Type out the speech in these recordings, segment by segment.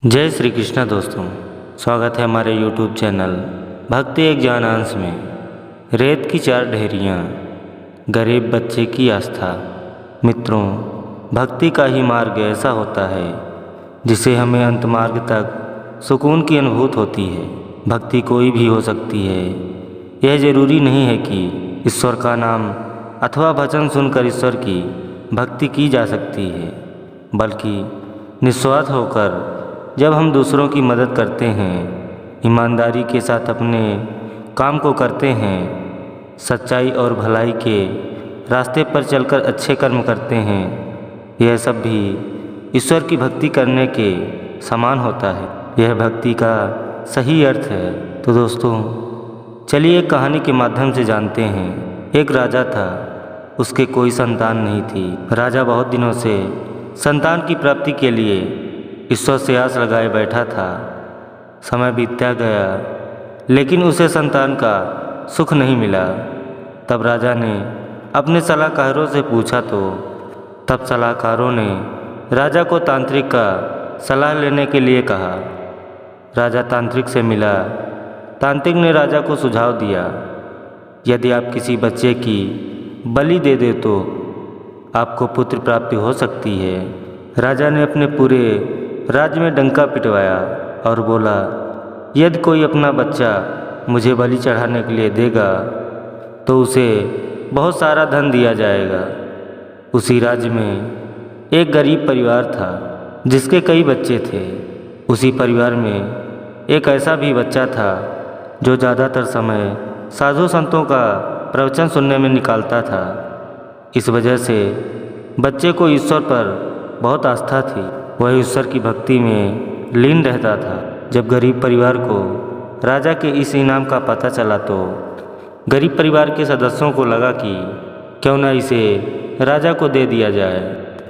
जय श्री कृष्णा दोस्तों, स्वागत है हमारे YouTube चैनल भक्ति एक ज्ञान अंश में। रेत की चार ढेरियाँ, गरीब बच्चे की आस्था। मित्रों, भक्ति का ही मार्ग ऐसा होता है जिसे हमें अंत मार्ग तक सुकून की अनुभूति होती है। भक्ति कोई भी हो सकती है। यह जरूरी नहीं है कि ईश्वर का नाम अथवा भजन सुनकर ईश्वर की भक्ति की जा सकती है, बल्कि निस्वार्थ होकर जब हम दूसरों की मदद करते हैं, ईमानदारी के साथ अपने काम को करते हैं, सच्चाई और भलाई के रास्ते पर चलकर अच्छे कर्म करते हैं, यह सब भी ईश्वर की भक्ति करने के समान होता है। यह भक्ति का सही अर्थ है। तो दोस्तों, चलिए एक कहानी के माध्यम से जानते हैं। एक राजा था, उसके कोई संतान नहीं थी। राजा बहुत दिनों से संतान की प्राप्ति के लिए ईश्वर से आस लगाए बैठा था। समय बीतता गया, लेकिन उसे संतान का सुख नहीं मिला। तब राजा ने अपने सलाहकारों से पूछा तो तब सलाहकारों ने राजा को तांत्रिक का सलाह लेने के लिए कहा। राजा तांत्रिक से मिला। तांत्रिक ने राजा को सुझाव दिया, यदि आप किसी बच्चे की बलि दे दे तो आपको पुत्र प्राप्ति हो सकती है। राजा ने अपने पूरे राज्य में डंका पिटवाया और बोला, यदि कोई अपना बच्चा मुझे बलि चढ़ाने के लिए देगा तो उसे बहुत सारा धन दिया जाएगा। उसी राज्य में एक गरीब परिवार था जिसके कई बच्चे थे। उसी परिवार में एक ऐसा भी बच्चा था जो ज़्यादातर समय साधु संतों का प्रवचन सुनने में निकालता था। इस वजह से बच्चे को ईश्वर पर बहुत आस्था थी। वह ईश्वर की भक्ति में लीन रहता था। जब गरीब परिवार को राजा के इस इनाम का पता चला तो गरीब परिवार के सदस्यों को लगा कि क्यों न इसे राजा को दे दिया जाए,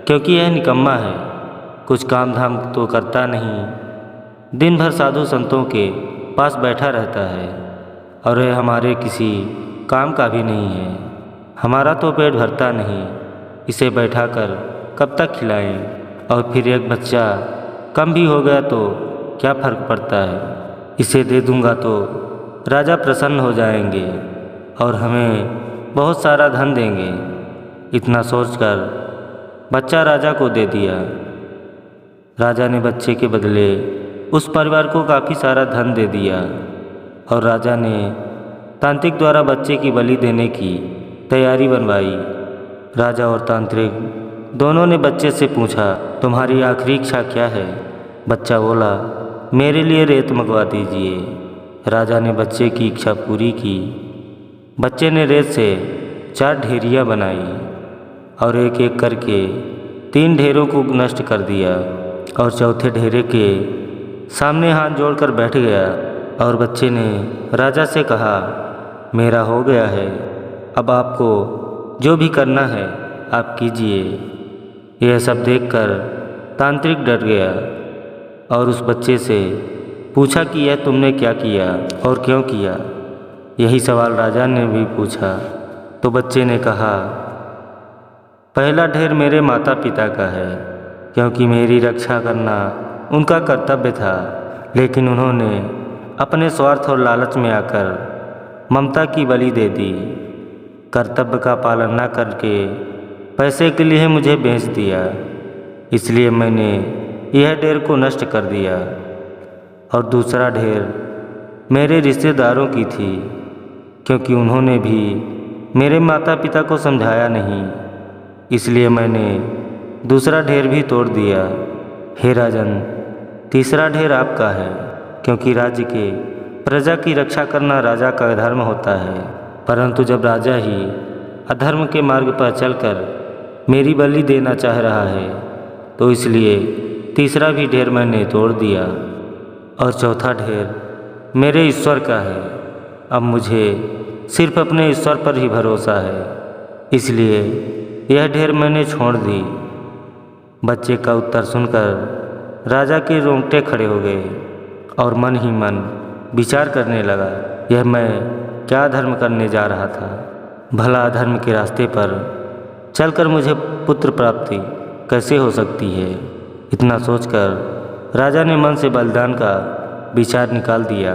क्योंकि यह निकम्मा है, कुछ काम धाम तो करता नहीं, दिन भर साधु संतों के पास बैठा रहता है और यह हमारे किसी काम का भी नहीं है। हमारा तो पेट भरता नहीं, इसे बैठाकर कब तक खिलाएं? और फिर एक बच्चा कम भी हो गया तो क्या फ़र्क पड़ता है, इसे दे दूंगा तो राजा प्रसन्न हो जाएंगे और हमें बहुत सारा धन देंगे। इतना सोचकर बच्चा राजा को दे दिया। राजा ने बच्चे के बदले उस परिवार को काफ़ी सारा धन दे दिया और राजा ने तांत्रिक द्वारा बच्चे की बलि देने की तैयारी बनवाई। राजा और तांत्रिक दोनों ने बच्चे से पूछा, तुम्हारी आखिरी इच्छा क्या है? बच्चा बोला, मेरे लिए रेत मंगवा दीजिए। राजा ने बच्चे की इच्छा पूरी की। बच्चे ने रेत से 4 ढेरियाँ बनाई और एक एक करके 3 ढेरों को नष्ट कर दिया और चौथे ढेरे के सामने हाथ जोड़कर बैठ गया। और बच्चे ने राजा से कहा, मेरा हो गया है, अब आपको जो भी करना है आप कीजिए। यह सब देखकर तांत्रिक डर गया और उस बच्चे से पूछा कि यह तुमने क्या किया और क्यों किया? यही सवाल राजा ने भी पूछा तो बच्चे ने कहा, पहला ढेर मेरे माता पिता का है, क्योंकि मेरी रक्षा करना उनका कर्तव्य था, लेकिन उन्होंने अपने स्वार्थ और लालच में आकर ममता की बलि दे दी। कर्तव्य का पालन न करके पैसे के लिए मुझे बेच दिया, इसलिए मैंने यह ढेर को नष्ट कर दिया। और दूसरा ढेर मेरे रिश्तेदारों की थी, क्योंकि उन्होंने भी मेरे माता पिता को समझाया नहीं, इसलिए मैंने दूसरा ढेर भी तोड़ दिया। हे राजन, तीसरा ढेर आपका है, क्योंकि राज्य के प्रजा की रक्षा करना राजा का धर्म होता है। परंतु जब राजा ही अधर्म के मार्ग पर चलकर मेरी बलि देना चाह रहा है तो इसलिए तीसरा भी ढेर मैंने तोड़ दिया और चौथा ढेर मेरे ईश्वर का है। अब मुझे सिर्फ अपने ईश्वर पर ही भरोसा है, इसलिए यह ढेर मैंने छोड़ दी। बच्चे का उत्तर सुनकर राजा के रोंगटे खड़े हो गए और मन ही मन विचार करने लगा, यह मैं क्या धर्म करने जा रहा था? भला अधर्म के रास्ते पर चलकर मुझे पुत्र प्राप्ति कैसे हो सकती है? इतना सोचकर राजा ने मन से बलिदान का विचार निकाल दिया।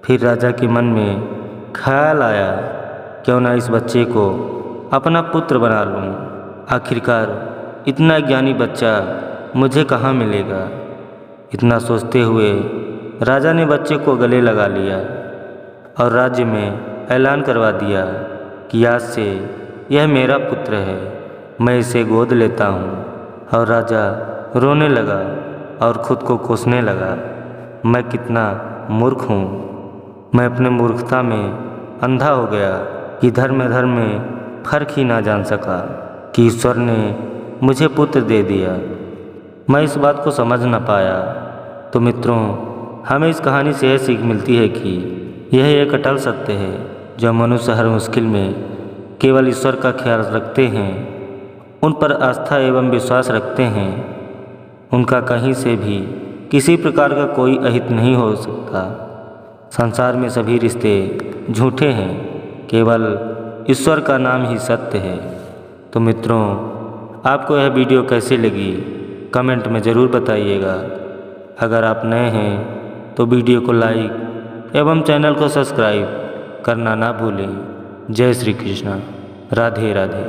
फिर राजा के मन में ख्याल आया, क्यों ना इस बच्चे को अपना पुत्र बना लूं। आखिरकार इतना ज्ञानी बच्चा मुझे कहाँ मिलेगा। इतना सोचते हुए राजा ने बच्चे को गले लगा लिया और राज्य में ऐलान करवा दिया कि आज से यह मेरा पुत्र है, मैं इसे गोद लेता हूँ। और राजा रोने लगा और खुद को कोसने लगा, मैं कितना मूर्ख हूँ। मैं अपने मूर्खता में अंधा हो गया कि धर्म में फर्क ही ना जान सका कि ईश्वर ने मुझे पुत्र दे दिया। मैं इस बात को समझ न पाया। तो मित्रों, हमें इस कहानी से यह सीख मिलती है कि यह एक अटल सत्य है, जो मनुष्य हर मुश्किल में केवल ईश्वर का ख्याल रखते हैं, उन पर आस्था एवं विश्वास रखते हैं, उनका कहीं से भी किसी प्रकार का कोई अहित नहीं हो सकता। संसार में सभी रिश्ते झूठे हैं, केवल ईश्वर का नाम ही सत्य है। तो मित्रों, आपको यह वीडियो कैसी लगी कमेंट में ज़रूर बताइएगा। अगर आप नए हैं तो वीडियो को लाइक एवं चैनल को सब्सक्राइब करना ना भूलें। जय श्री कृष्ण। राधे राधे।